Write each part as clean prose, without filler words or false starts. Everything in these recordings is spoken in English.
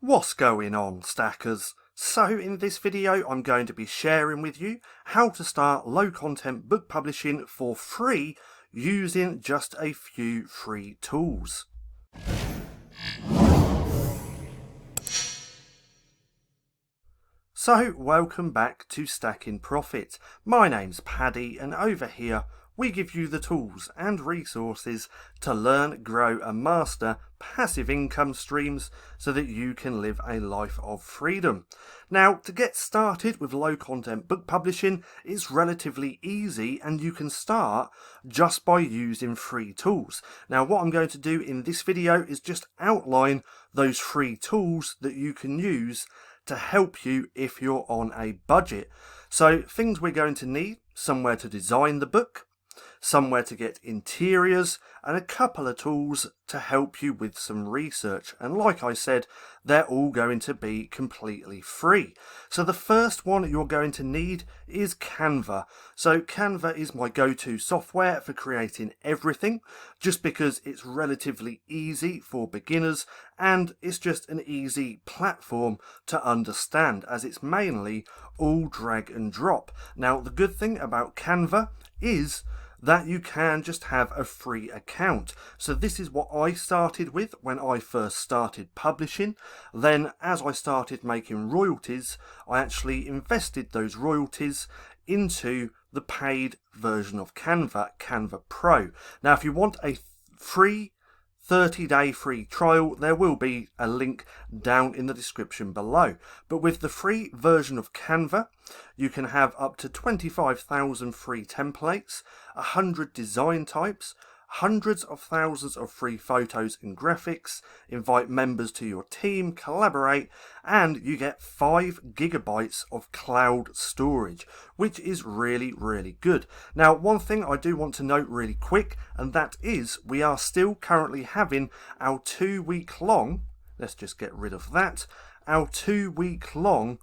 What's going on, stackers? So in this video I'm going to be sharing with you how to start low content book publishing for free using just a few free tools. So welcome back to Stacking Profit. My name's Paddy and over here we give you the tools and resources to learn, grow and master passive income streams so that you can live a life of freedom. Now, to get started with low content book publishing, it's relatively easy and you can start just by using free tools. Now, what I'm going to do in this video is just outline those free tools that you can use to help you if you're on a budget. So things we're going to need: somewhere to design the book, somewhere to get interiors, and a couple of tools to help you with some research. And like I said, they're all going to be completely free. So the first one you're going to need is Canva. So Canva is my go-to software for creating everything, just because it's relatively easy for beginners and it's just an easy platform to understand, as it's mainly all drag and drop. Now, the good thing about Canva is that you can just have a free account. So this is what I started with when I first started publishing. Then as I started making royalties, I actually invested those royalties into the paid version of Canva, Canva Pro. Now, if you want a free 30-day free trial, there will be a link down in the description below. But with the free version of Canva, you can have up to 25,000 free templates, 100 design types, hundreds of thousands of free photos and graphics, invite members to your team, collaborate, and you get 5 gigabytes of cloud storage, which is really good. Now, one thing I do want to note really quick, and that is we are still currently having our 2-week-long, let's just get rid of that, our 2-week-long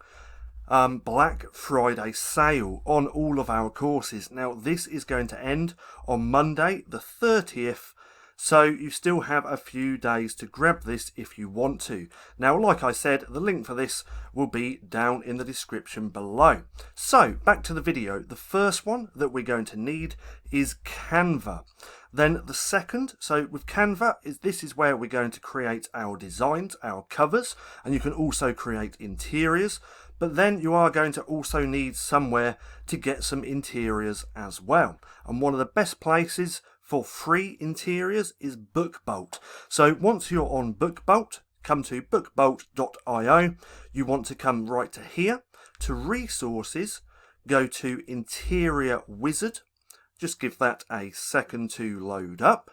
Black Friday sale on all of our courses. Now, this is going to end on Monday the 30th, so you still have a few days to grab this if you want to. Now, like I said, the link for this will be down in the description below. So back to the video. The first one that we're going to need is Canva. Then the second, so with Canva, this is where we're going to create our designs, our covers, and you can also create interiors. But then you are going to also need somewhere to get some interiors as well. And one of the best places for free interiors is BookBolt. So once you're on BookBolt, come to bookbolt.io. You want to come right to here, to resources, go to Interior Wizard. Just give that a second to load up.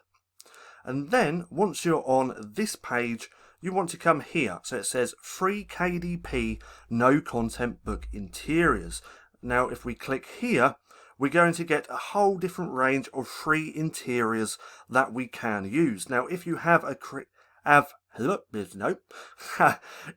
And then once you're on this page, you want to come here. So it says free KDP, no content book interiors. Now, if we click here, we're going to get a whole different range of free interiors that we can use. Now, if you have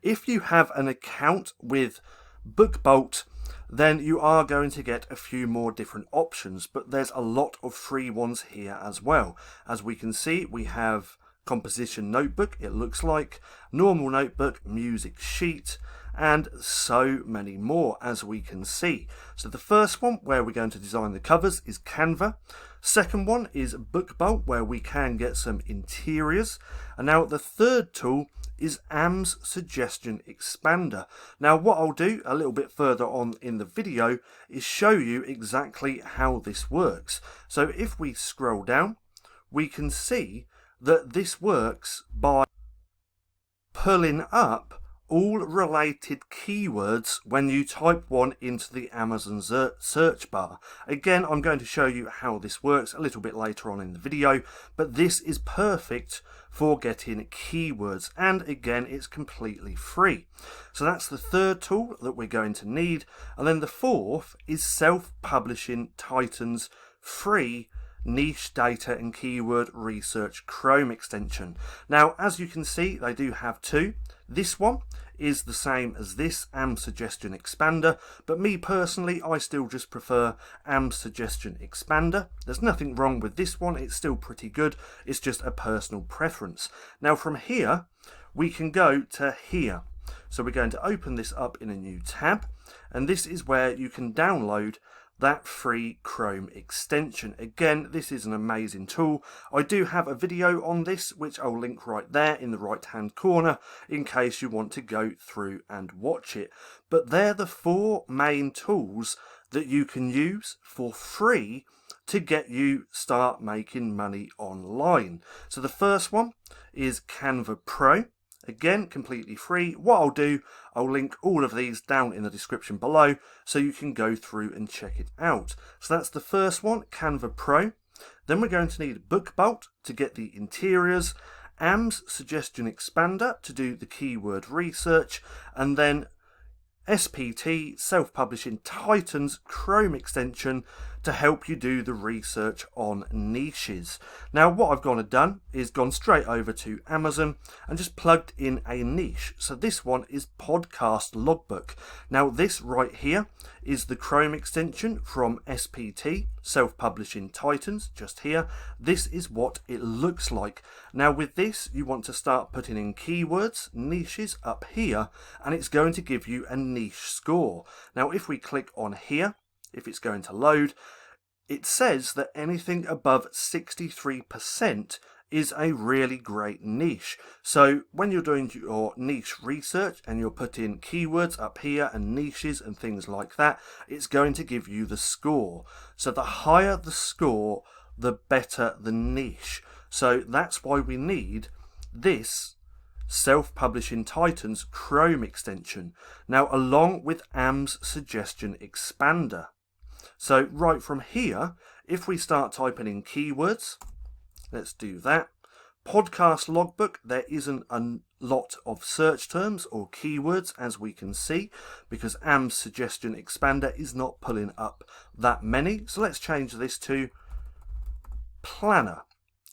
if you have an account with BookBolt, then you are going to get a few more different options, but there's a lot of free ones here as well. As we can see, we have composition notebook, it looks like, normal notebook, music sheet, and so many more, as we can see. So the first one where we're going to design the covers is Canva. Second one is BookBolt, where we can get some interiors. And now the third tool is AM's Suggestion Expander. Now, what I'll do a little bit further on in the video is show you exactly how this works. So if we scroll down, we can see that this works by pulling up all related keywords when you type one into the Amazon search bar. Again, I'm going to show you how this works a little bit later on in the video, but this is perfect for getting keywords, and again, it's completely free. So that's the third tool that we're going to need. And then the fourth is Self-Publishing Titan's free niche data and keyword research Chrome extension. Now, as you can see, they do have two. This one is the same as this AM Suggestion Expander, but me personally, I still just prefer AM Suggestion Expander. There's nothing wrong with this one, it's still pretty good, it's just a personal preference. Now from here, we can go to here. So we're going to open this up in a new tab, and this is where you can download that free Chrome extension. Again, this is an amazing tool. I do have a video on this, which I'll link right there in the right hand corner in case you want to go through and watch it. But they're the 4 main tools that you can use for free to get you start making money online. So the first one is Canva Pro. Again, completely free. What I'll do, I'll link all of these down in the description below so you can go through and check it out. So that's the first one, Canva Pro. Then we're going to need BookBolt to get the interiors, AMS Suggestion Expander to do the keyword research, and then SPT, Self-Publishing Titans Chrome extension to help you do the research on niches. Now what I've gone and done is gone straight over to Amazon and just plugged in a niche. So this one is Podcast Logbook. Now this right here is the Chrome extension from SPT, Self-Publishing Titans, just here. This is what it looks like. Now with this you want to start putting in keywords, niches up here, and it's going to give you a niche score. Now if we click on here, if it's going to load, it says that anything above 63% is a really great niche. So when you're doing your niche research and you're putting keywords up here and niches and things like that, it's going to give you the score. So the higher the score, the better the niche. So that's why we need this Self-Publishing Titans Chrome extension. Now along with AMS Suggestion Expander. So right from here, if we start typing in keywords, let's do that. Podcast Logbook, there isn't a lot of search terms or keywords as we can see because AMS Suggestion Expander is not pulling up that many. So let's change this to planner.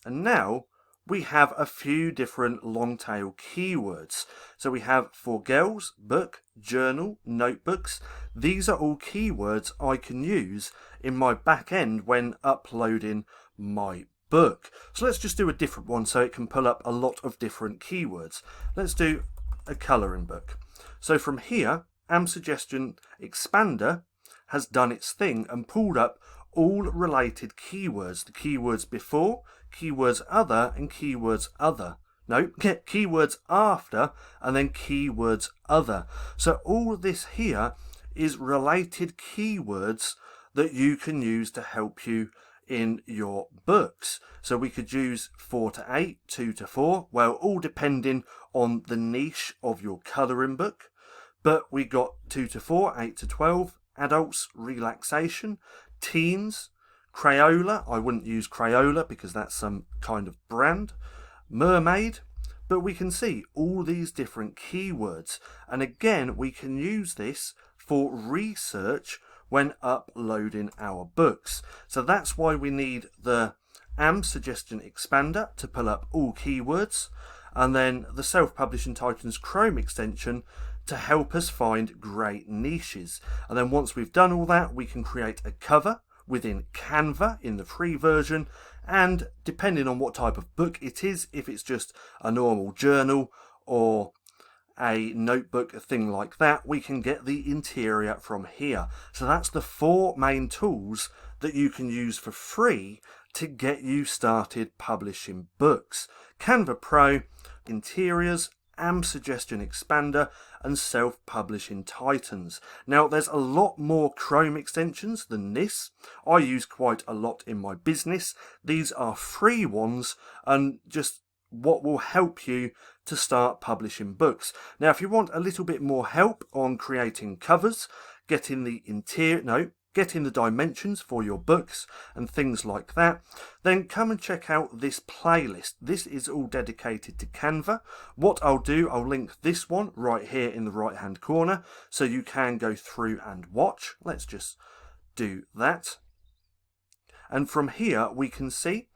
And now we have a few different long tail keywords. So we have for girls, book, journal, notebooks. These are all keywords I can use in my back end when uploading my book. So let's just do a different one so it can pull up a lot of different keywords. Let's do a colouring book. So from here, AMS Suggestion Expander has done its thing and pulled up all related keywords. The keywords before, keywords other, and keywords other. No, keywords after, and then keywords other. So all this here is related keywords that you can use to help you in your books. So we could use 4 to 8, 2 to 4, well, all depending on the niche of your colouring book. But we got 2 to 4, 8 to 12, adults, relaxation, teens, Crayola. I wouldn't use Crayola because that's some kind of brand. Mermaid. But we can see all these different keywords. And again, we can use this for research when uploading our books. So that's why we need the AMS Suggestion Expander to pull up all keywords, and then the Self-Publishing Titans Chrome extension to help us find great niches. And then once we've done all that, we can create a cover within Canva in the free version, and depending on what type of book it is, if it's just a normal journal or a notebook, a thing like that, we can get the interior from here. So that's the 4 main tools that you can use for free to get you started publishing books. Canva Pro, interiors, AMS Suggestion Expander, and Self-Publishing Titans. Now there's a lot more Chrome extensions than this. I use quite a lot in my business. These are free ones and just what will help you to start publishing books. Now if you want a little bit more help on creating covers, getting the dimensions for your books and things like that, then come and check out this playlist. This is all dedicated to Canva. What I'll do, I'll link this one right here in the right hand corner so you can go through and watch. Let's just do that. And from here we can see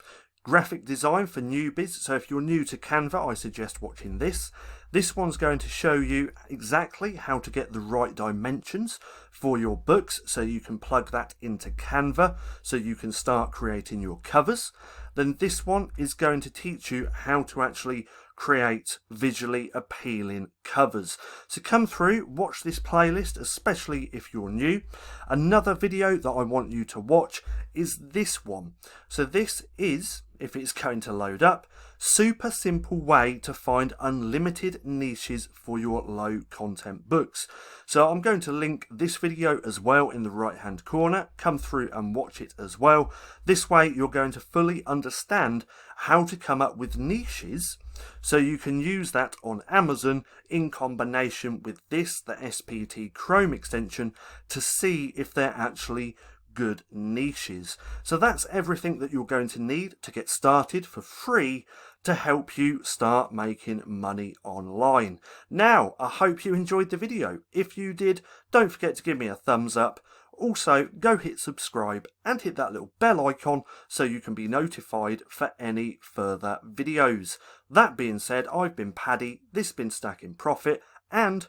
graphic design for newbies. So if you're new to Canva, I suggest watching this. This one's going to show you exactly how to get the right dimensions for your books so you can plug that into Canva so you can start creating your covers. Then this one is going to teach you how to actually create visually appealing covers. So come through, watch this playlist, especially if you're new. Another video that I want you to watch is this one. So this is, if it's going to load up, super simple way to find unlimited niches for your low content books. So I'm going to link this video as well in the right hand corner. Come through and watch it as well. This way you're going to fully understand how to come up with niches so you can use that on Amazon in combination with this, the SPT Chrome extension, to see if they're actually good niches. So that's everything that you're going to need to get started for free to help you start making money online. Now, I hope you enjoyed the video. If you did, don't forget to give me a thumbs up. Also, go hit subscribe and hit that little bell icon so you can be notified for any further videos. That being said, I've been Paddy, this has been Stacking Profit, and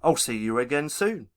I'll see you again soon.